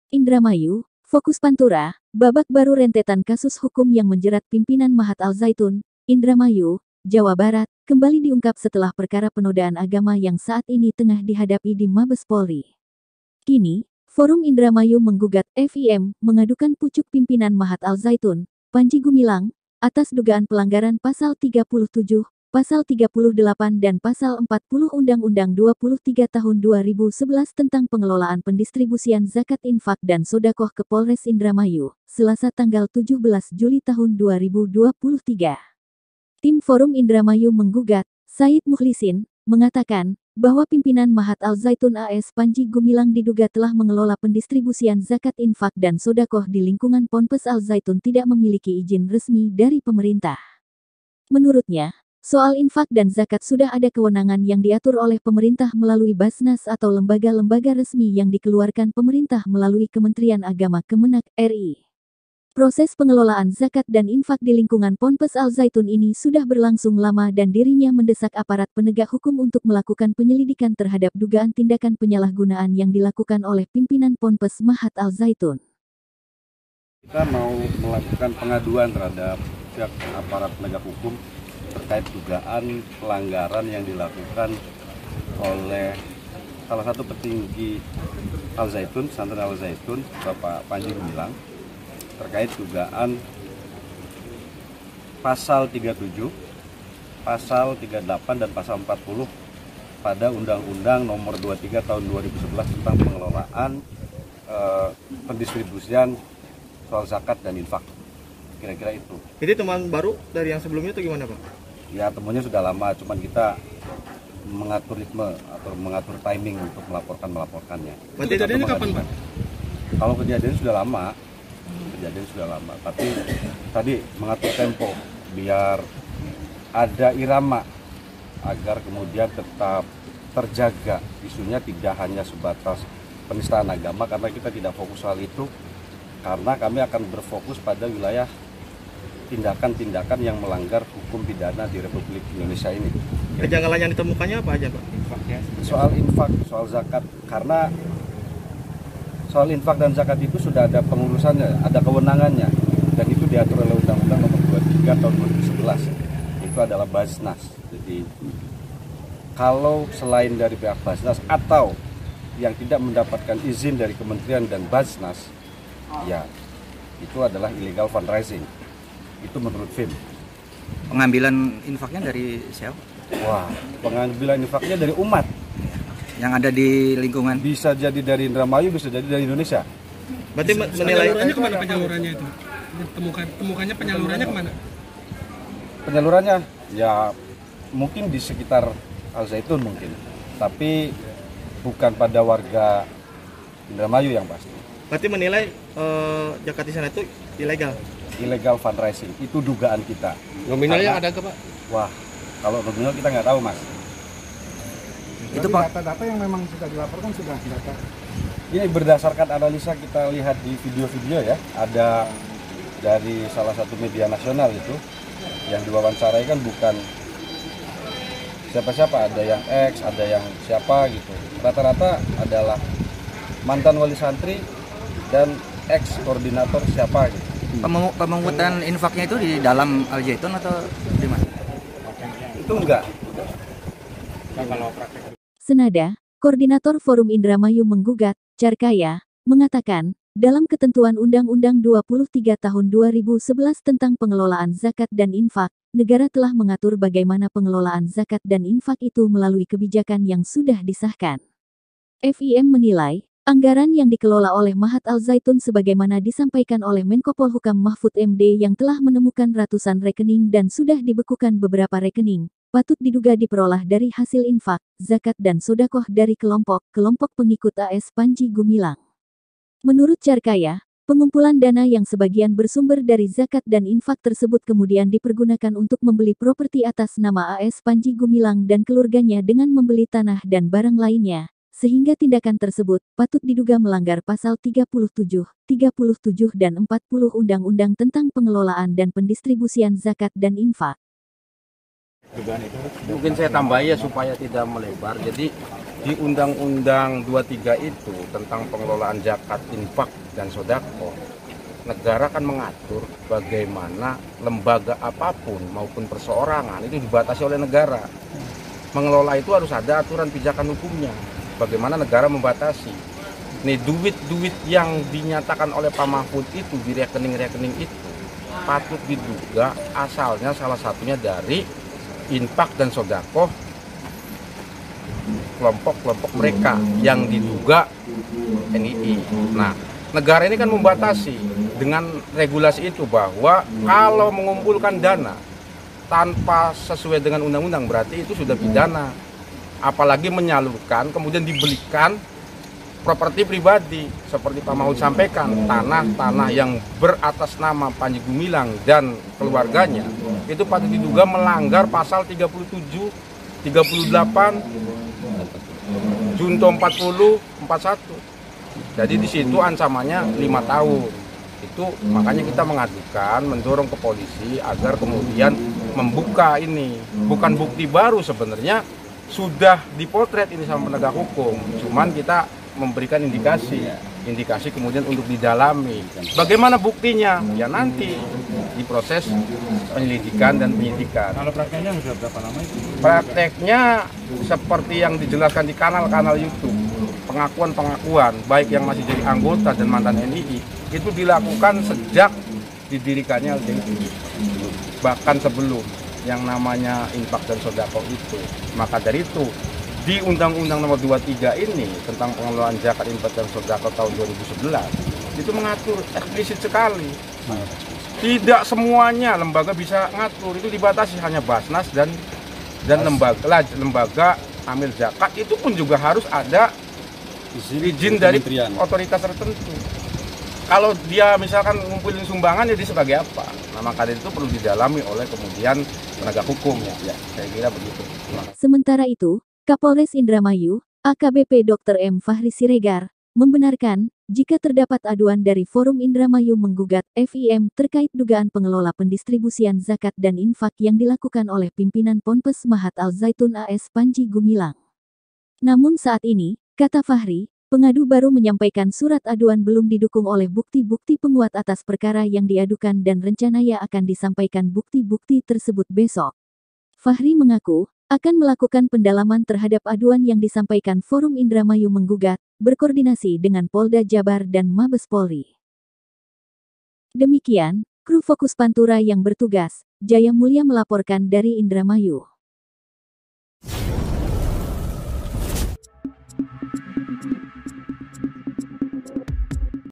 Indramayu, fokus Pantura, babak baru rentetan kasus hukum yang menjerat pimpinan Mahat Al Zaitun, Indramayu, Jawa Barat, kembali diungkap setelah perkara penodaan agama yang saat ini tengah dihadapi di Mabes Polri. Kini, Forum Indramayu menggugat FIM mengadukan pucuk pimpinan Mahat Al Zaitun, Panji Gumilang, atas dugaan pelanggaran Pasal 37, Pasal 38 dan Pasal 40 Undang-Undang 23 Tahun 2011 tentang pengelolaan pendistribusian zakat infak dan sodakoh ke Polres Indramayu, Selasa tanggal 17 Juli tahun 2023. Tim Forum Indramayu menggugat, Said Mukhlisin, mengatakan, bahwa pimpinan Mahat Al Zaitun AS Panji Gumilang diduga telah mengelola pendistribusian zakat infak dan sodakoh di lingkungan Ponpes Al Zaitun tidak memiliki izin resmi dari pemerintah. Menurutnya, soal infak dan zakat sudah ada kewenangan yang diatur oleh pemerintah melalui Basnas atau lembaga-lembaga resmi yang dikeluarkan pemerintah melalui Kementerian Agama Kemenak RI. Proses pengelolaan zakat dan infak di lingkungan Ponpes Al Zaitun ini sudah berlangsung lama dan dirinya mendesak aparat penegak hukum untuk melakukan penyelidikan terhadap dugaan tindakan penyalahgunaan yang dilakukan oleh pimpinan Ponpes Mahat Al Zaitun. Kita mau melakukan pengaduan terhadap pihak aparat penegak hukum terkait dugaan pelanggaran yang dilakukan oleh salah satu petinggi Al Zaitun, Santri Al Zaitun, Bapak Panji Gumilang, terkait dugaan Pasal 37, Pasal 38 dan Pasal 40 pada Undang-Undang Nomor 23 Tahun 2011 tentang pengelolaan pendistribusian soal zakat dan infak. Kira-kira itu. Jadi teman baru dari yang sebelumnya itu gimana, Pak? Ya, temunya sudah lama, cuman kita mengatur ritme atau mengatur timing untuk melaporkannya. Berarti kejadiannya kapan, Pak? Kalau kejadian sudah lama, tapi tadi mengatur tempo biar ada irama agar kemudian tetap terjaga isunya, tidak hanya sebatas penistaan agama, karena kita tidak fokus hal itu, karena kami akan berfokus pada wilayah tindakan-tindakan yang melanggar hukum pidana di Republik Indonesia ini. Kejanggalan yang ditemukannya apa aja, Pak? Soal infak, soal zakat, karena soal infak dan zakat itu sudah ada pengurusannya, ada kewenangannya, dan itu diatur oleh Undang-Undang Nomor 23 Tahun 2011. Itu adalah Basnas. Jadi kalau selain dari pihak Basnas atau yang tidak mendapatkan izin dari Kementerian dan Basnas, ya itu adalah illegal fundraising. Itu menurut FIM. Pengambilan infaknya dari siapa? Wah, pengambilan infaknya dari umat. Yang ada di lingkungan. Bisa jadi dari Indramayu, bisa jadi dari Indonesia. Berarti menilai penyalurannya kemana penyalurannya itu? Temukannya penyalurannya kemana? Penyalurannya ya mungkin di sekitar Al Zaitun mungkin, tapi bukan pada warga Indramayu yang pasti. Berarti menilai zakat di sana itu ilegal. Illegal fundraising, itu dugaan kita. Nominalnya ada ke Pak? Wah, kalau nominal kita nggak tahu, Mas. Itu data-data yang memang sudah dilaporkan sudah data. Ini berdasarkan analisa kita lihat di video-video ya, ada dari salah satu media nasional itu yang diwawancarai kan bukan siapa-siapa, ada yang X, ada yang siapa gitu. Rata-rata adalah mantan wali santri dan ex koordinator siapa gitu. Pemungutan infaknya itu di dalam Al Zaitun atau di mana? Itu enggak. Senada, Koordinator Forum Indramayu menggugat, Carkaya, mengatakan, dalam ketentuan Undang-Undang 23 Tahun 2011 tentang pengelolaan zakat dan infak, negara telah mengatur bagaimana pengelolaan zakat dan infak itu melalui kebijakan yang sudah disahkan. FIM menilai, anggaran yang dikelola oleh Mahat Al Zaitun sebagaimana disampaikan oleh Menko Polhukam Mahfud MD yang telah menemukan ratusan rekening dan sudah dibekukan beberapa rekening, patut diduga diperoleh dari hasil infak, zakat dan sodakoh dari kelompok pengikut AS Panji Gumilang. Menurut Carkaya, pengumpulan dana yang sebagian bersumber dari zakat dan infak tersebut kemudian dipergunakan untuk membeli properti atas nama AS Panji Gumilang dan keluarganya dengan membeli tanah dan barang lainnya, sehingga tindakan tersebut patut diduga melanggar Pasal 37, 37 dan 40 Undang-Undang tentang pengelolaan dan pendistribusian zakat dan infak. Mungkin saya tambah ya supaya tidak melebar. Jadi di Undang-Undang 23 itu tentang pengelolaan zakat, infak, dan sodako, negara kan mengatur bagaimana lembaga apapun maupun perseorangan itu dibatasi oleh negara. Mengelola itu harus ada aturan pijakan hukumnya. Bagaimana negara membatasi. Nih duit-duit yang dinyatakan oleh Pak Mahfud itu di rekening-rekening itu patut diduga asalnya salah satunya dari infak dan sodakoh kelompok-kelompok mereka yang diduga NII. Nah, negara ini kan membatasi dengan regulasi itu bahwa kalau mengumpulkan dana tanpa sesuai dengan undang-undang berarti itu sudah pidana. Apalagi menyalurkan kemudian dibelikan properti pribadi seperti Pak Mahfud sampaikan, tanah-tanah yang beratas nama Panji Gumilang dan keluarganya itu patut diduga melanggar pasal 37, 38, Junto 40, 41. Jadi di situ ancamannya 5 tahun. Itu makanya kita mengadukan, mendorong ke polisi agar kemudian membuka ini. Bukan bukti baru sebenarnya, sudah dipotret ini sama penegak hukum. Cuman kita memberikan indikasi kemudian untuk didalami. Bagaimana buktinya? Ya nanti diproses penyelidikan dan penyidikan. Kalau prakteknya sudah berapa lama itu? Prakteknya seperti yang dijelaskan di kanal-kanal YouTube. Pengakuan-pengakuan baik yang masih jadi anggota dan mantan NII itu dilakukan sejak didirikannya LTI. Bahkan sebelum yang namanya infak dan sodako itu. Maka dari itu di Undang-Undang Nomor 23 ini tentang pengelolaan zakat, infak, dan sedekah tahun 2011 itu mengatur eksplisit sekali. Tidak semuanya lembaga bisa ngatur, itu dibatasi hanya Basnas dan lembaga amil zakat itu pun juga harus ada izin dari otoritas tertentu. Kalau dia misalkan ngumpulin sumbangan ya dia sebagai apa? Nah, maka itu perlu didalami oleh kemudian penegak hukum ya. Saya kira begitu. Sementara itu, Kapolres Indramayu, AKBP Dr. M. Fahri Siregar, membenarkan jika terdapat aduan dari Forum Indramayu menggugat FIM terkait dugaan pengelola pendistribusian zakat dan infak yang dilakukan oleh pimpinan Ponpes Mahat Al-Zaitun AS Panji Gumilang. Namun saat ini, kata Fahri, pengadu baru menyampaikan surat aduan belum didukung oleh bukti-bukti penguat atas perkara yang diadukan dan rencananya akan disampaikan bukti-bukti tersebut besok. Fahri mengaku akan melakukan pendalaman terhadap aduan yang disampaikan Forum Indramayu menggugat, berkoordinasi dengan Polda Jabar dan Mabes Polri. Demikian, kru Fokus Pantura yang bertugas, Jaya Mulia melaporkan dari Indramayu.